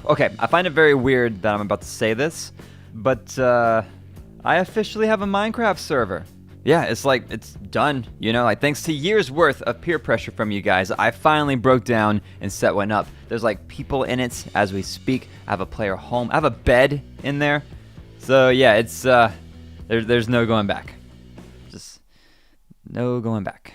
Okay, I find it very weird that I'm about to say this, but I officially have a Minecraft server. Yeah, it's like, it's done, you know, like thanks to years worth of peer pressure from you guys, I finally broke down and set one up. There's like people in it as we speak. I have a player home. I have a bed in there. So yeah, it's, there's no going back. Just no going back.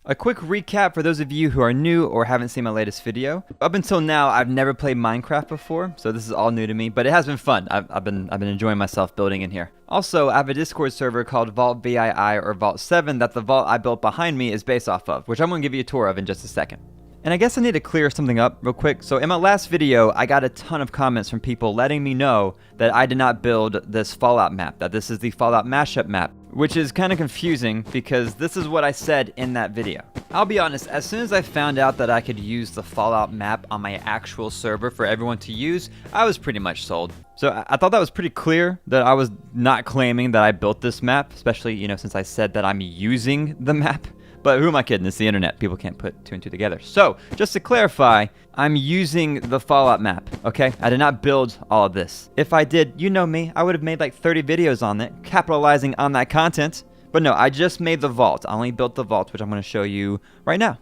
A quick recap for those of you who are new or haven't seen my latest video. Up until now, I've never played Minecraft before, so this is all new to me, but it has been fun. I've been enjoying myself building in here. Also, I have a Discord server called Vault VII or Vault VII that the vault I built behind me is based off of, which I'm going to give you a tour of in just a second. And I guess I need to clear something up real quick. So in my last video, I got a ton of comments from people letting me know that I did not build this Fallout map, that this is the Fallout mashup map, which is kind of confusing because this is what I said in that video. I'll be honest, as soon as I found out that I could use the Fallout map on my actual server for everyone to use, I was pretty much sold. So I thought that was pretty clear that I was not claiming that I built this map, especially, you know, since I said that I'm using the map. But who am I kidding? It's the internet. People can't put two and two together. So, just to clarify, I'm using the Fallout map, okay? I did not build all of this. If I did, you know me, I would have made like 30 videos on it, capitalizing on that content. But no, I just made the vault. I only built the vault, which I'm going to show you right now.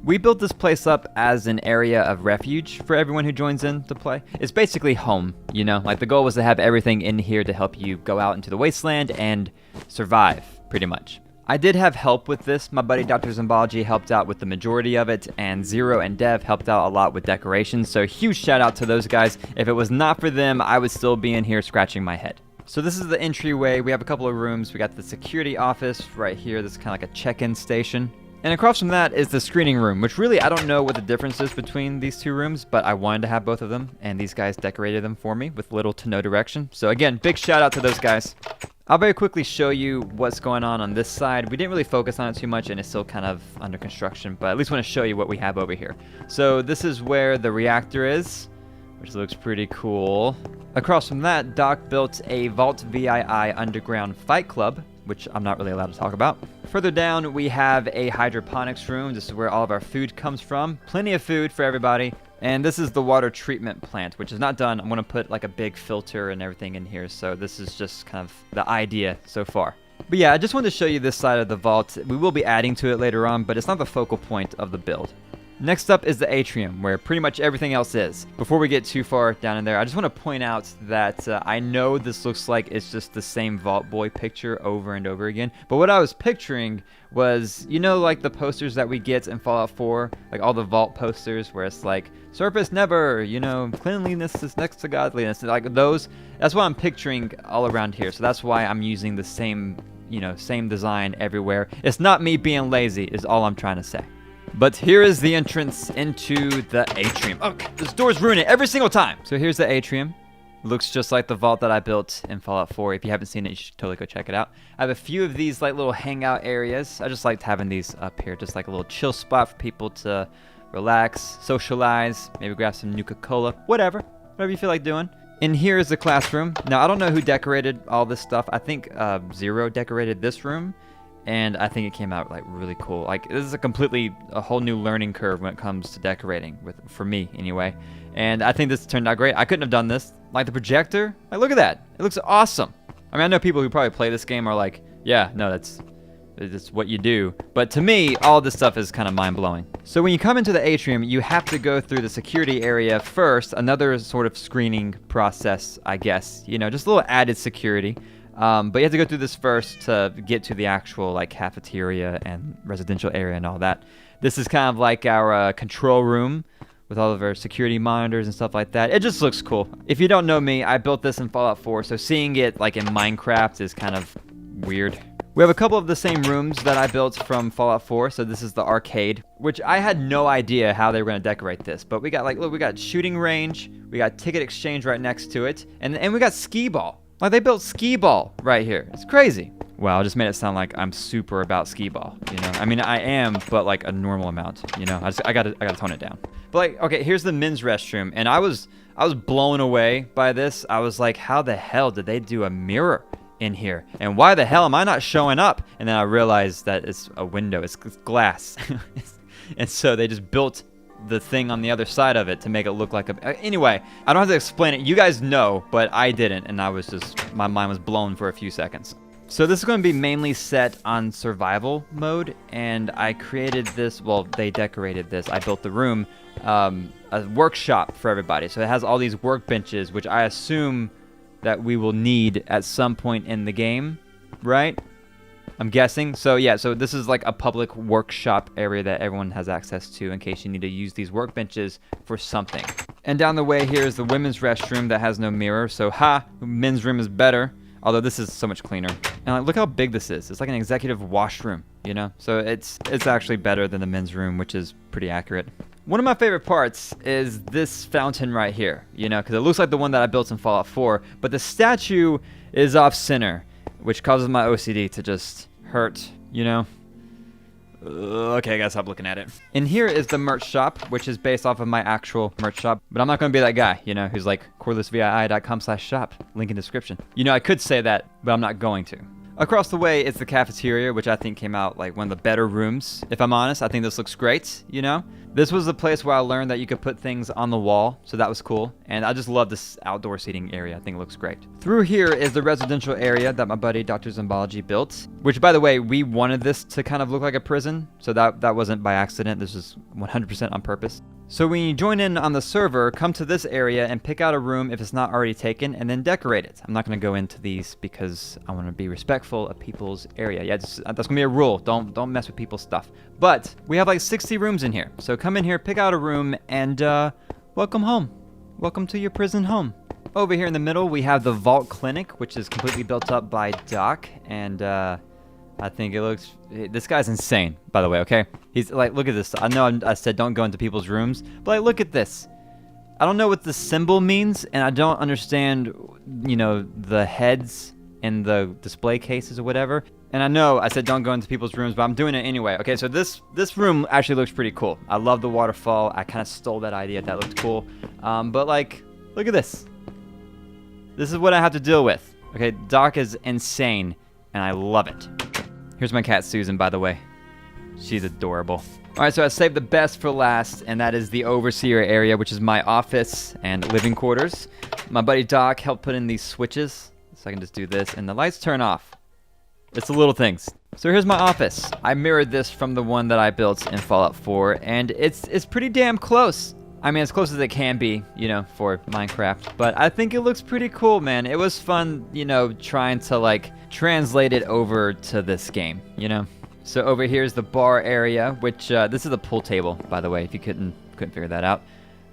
We built this place up as an area of refuge for everyone who joins in to play. It's basically home, you know? Like the goal was to have everything in here to help you go out into the wasteland and survive. Pretty much. I did have help with this. My buddy Dr. Zimbology helped out with the majority of it, and Zero and Dev helped out a lot with decorations, so huge shout out to those guys. If it was not for them, I would still be in here scratching my head. So this is the entryway. We have a couple of rooms. We got the security office right here. This is kind of like a check-in station. And across from that is the screening room, which really I don't know what the difference is between these two rooms, but I wanted to have both of them, and these guys decorated them for me with little to no direction. So again, big shout out to those guys. I'll very quickly show you what's going on this side. We didn't really focus on it too much, and it's still kind of under construction, but at least want to show you what we have over here. So this is where the reactor is, which looks pretty cool. Across from that, Doc built a Vault VII underground fight club, which I'm not really allowed to talk about. Further down, we have a hydroponics room. This is where all of our food comes from. Plenty of food for everybody. And this is the water treatment plant, which is not done. I'm going to put like a big filter and everything in here. So this is just kind of the idea so far. But yeah, I just wanted to show you this side of the vault. We will be adding to it later on, but it's not the focal point of the build. Next up is the atrium, where pretty much everything else is. Before we get too far down in there, I just want to point out that I know this looks like it's just the same Vault Boy picture over and over again. But what I was picturing was, you know, like the posters that we get in Fallout 4, like all the Vault posters where it's like, surface never, you know, cleanliness is next to godliness. Like those, that's what I'm picturing all around here. So that's why I'm using the same, you know, same design everywhere. It's not me being lazy, is all I'm trying to say. But here is the entrance into the atrium. Oh, this door's ruin it every single time. So here's the atrium. Looks just like the vault that I built in Fallout 4. If you haven't seen it, you should totally go check it out. I have a few of these like little hangout areas. I just liked having these up here, just like a little chill spot for people to relax, socialize, maybe grab some Nuka-Cola, whatever you feel like doing. And here is the classroom. Now, I don't know who decorated all this stuff. I think Zero decorated this room. And I think it came out like really cool. Like this is a whole new learning curve when it comes to decorating, for me anyway. And I think this turned out great. I couldn't have done this. Like the projector, like look at that. It looks awesome. I mean, I know people who probably play this game are like, yeah, no, that's what you do. But to me, all this stuff is kind of mind-blowing. So when you come into the atrium, you have to go through the security area first. Another sort of screening process, I guess. You know, just a little added security. But you have to go through this first to get to the actual like cafeteria and residential area and all that. This is kind of like our control room with all of our security monitors and stuff like that. It just looks cool. If you don't know me, I built this in Fallout 4, so seeing it like in Minecraft is kind of weird. We have a couple of the same rooms that I built from Fallout 4, so this is the arcade, which I had no idea how they were going to decorate this, but we got like, look, we got shooting range, we got ticket exchange right next to it, and we got skee ball. Like they built skee ball right here. It's crazy. Wow, I just made it sound like I'm super about skee ball, you know? I mean, I am, but like a normal amount, you know? I gotta tone it down. But like, okay, here's the men's restroom, and I was blown away by this. I was like, how the hell did they do a mirror in here. And why the hell am I not showing up? And then I realized that it's a window. It's glass. And so they just built the thing on the other side of it to make it look like a... Anyway, I don't have to explain it. You guys know, but I didn't. And I was just... My mind was blown for a few seconds. So this is going to be mainly set on survival mode. And I created this... Well, they decorated this. I built the room. A workshop for everybody. So it has all these workbenches, which I assume that we will need at some point in the game, right? I'm guessing. So yeah, so this is like a public workshop area that everyone has access to in case you need to use these workbenches for something. And down the way here is the women's restroom that has no mirror. So men's room is better. Although this is so much cleaner. And like, look how big this is. It's like an executive washroom, you know? So it's actually better than the men's room, which is pretty accurate. One of my favorite parts is this fountain right here, you know, because it looks like the one that I built in Fallout 4, but the statue is off center, which causes my OCD to just hurt, you know? Okay, I gotta stop looking at it. And here is the merch shop, which is based off of my actual merch shop, but I'm not gonna be that guy, you know, who's like cordlessvii.com/shop, link in description. You know, I could say that, but I'm not going to. Across the way is the cafeteria, which I think came out like one of the better rooms. If I'm honest, I think this looks great, you know? This was the place where I learned that you could put things on the wall, so that was cool. And I just love this outdoor seating area. I think it looks great. Through here is the residential area that my buddy Dr. Zombology built, which, by the way, we wanted this to kind of look like a prison, so that wasn't by accident. This was 100% on purpose. So when you join in on the server, come to this area and pick out a room if it's not already taken, and then decorate it. I'm not going to go into these because I want to be respectful of people's area. Yeah, that's going to be a rule. Don't mess with people's stuff. But we have like 60 rooms in here. So come in here, pick out a room, and welcome home. Welcome to your prison home. Over here in the middle, we have the Vault Clinic, which is completely built up by Doc, and I think it looks... This guy's insane, by the way, okay? He's like, look at this. I know I said don't go into people's rooms, but like, look at this. I don't know what the symbol means, and I don't understand, you know, the heads in the display cases or whatever. And I know I said don't go into people's rooms, but I'm doing it anyway. Okay, so this room actually looks pretty cool. I love the waterfall. I kind of stole that idea. That looked cool. But like, look at this. This is what I have to deal with. Okay, Doc is insane, and I love it. Here's my cat Susan, by the way. She's adorable. All right, so I saved the best for last, and that is the overseer area, which is my office and living quarters. My buddy Doc helped put in these switches, so I can just do this, and the lights turn off. It's the little things. So here's my office. I mirrored this from the one that I built in Fallout 4, and it's pretty damn close. I mean, as close as it can be, you know, for Minecraft. But I think it looks pretty cool, man. It was fun, you know, trying to, like, translate it over to this game, you know? So over here is the bar area, which, this is a pool table, by the way, if you couldn't figure that out.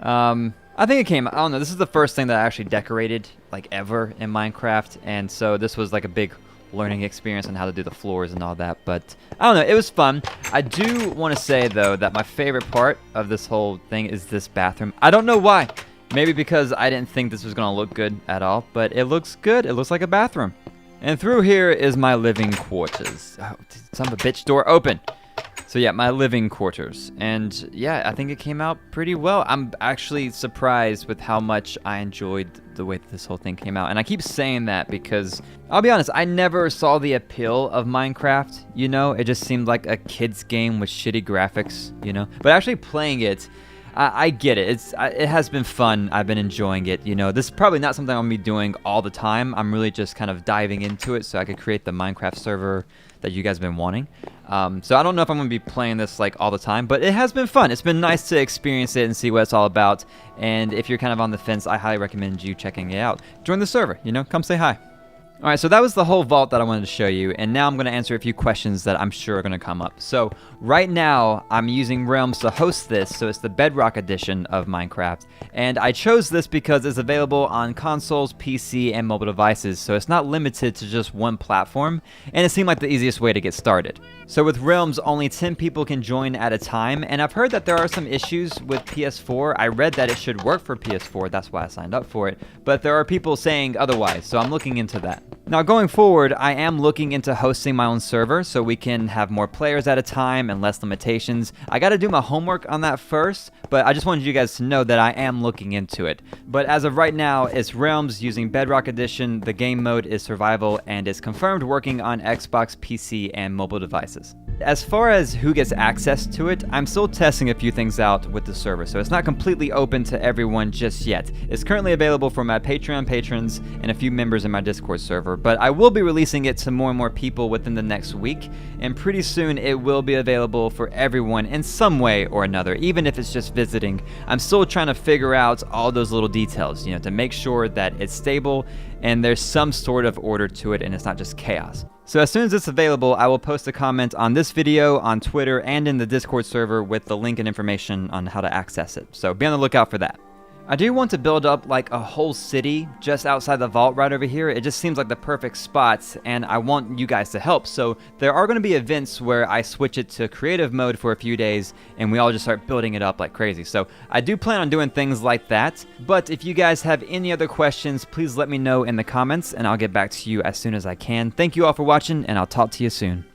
I think it came, I don't know, this is the first thing that I actually decorated, like, ever in Minecraft. And so this was, like, a big learning experience on how to do the floors and all that, but I don't know, it was fun. I do want to say though that my favorite part of this whole thing is this bathroom. I don't know why. Maybe because I didn't think this was gonna look good at all, but it looks good. It looks like a bathroom. And through here is my living quarters. Oh, son of a bitch, door open. So yeah, my living quarters. And yeah, I think it came out pretty well. I'm actually surprised with how much I enjoyed the way that this whole thing came out. And I keep saying that because, I'll be honest, I never saw the appeal of Minecraft, you know? It just seemed like a kid's game with shitty graphics, you know? But actually playing it, I get it. It has been fun. I've been enjoying it, you know? This is probably not something I'm going to be doing all the time. I'm really just kind of diving into it so I could create the Minecraft server that you guys have been wanting. So I don't know if I'm going to be playing this like all the time, but it has been fun. It's been nice to experience it and see what it's all about. And if you're kind of on the fence, I highly recommend you checking it out. Join the server, you know, come say hi. All right, so that was the whole vault that I wanted to show you, and now I'm going to answer a few questions that I'm sure are going to come up. So right now, I'm using Realms to host this, so it's the Bedrock edition of Minecraft, and I chose this because it's available on consoles, PC, and mobile devices, so it's not limited to just one platform, and it seemed like the easiest way to get started. So with Realms, only 10 people can join at a time, and I've heard that there are some issues with PS4. I read that it should work for PS4, that's why I signed up for it, but there are people saying otherwise, so I'm looking into that. Now going forward, I am looking into hosting my own server so we can have more players at a time and less limitations. I gotta do my homework on that first, but I just wanted you guys to know that I am looking into it. But as of right now, it's Realms using Bedrock Edition, the game mode is Survival, and is confirmed working on Xbox, PC, and mobile devices. As far as who gets access to it, I'm still testing a few things out with the server, so it's not completely open to everyone just yet. It's currently available for my Patreon patrons and a few members in my Discord server, but I will be releasing it to more and more people within the next week, and pretty soon it will be available for everyone in some way or another, even if it's just visiting. I'm still trying to figure out all those little details, to make sure that it's stable and there's some sort of order to it and it's not just chaos. So as soon as it's available, I will post a comment on this video, on Twitter, and in the Discord server with the link and information on how to access it. So be on the lookout for that. I do want to build up like a whole city just outside the vault right over here. It just seems like the perfect spot, and I want you guys to help. So there are going to be events where I switch it to creative mode for a few days, and we all just start building it up like crazy. So I do plan on doing things like that. But if you guys have any other questions, please let me know in the comments, and I'll get back to you as soon as I can. Thank you all for watching, and I'll talk to you soon.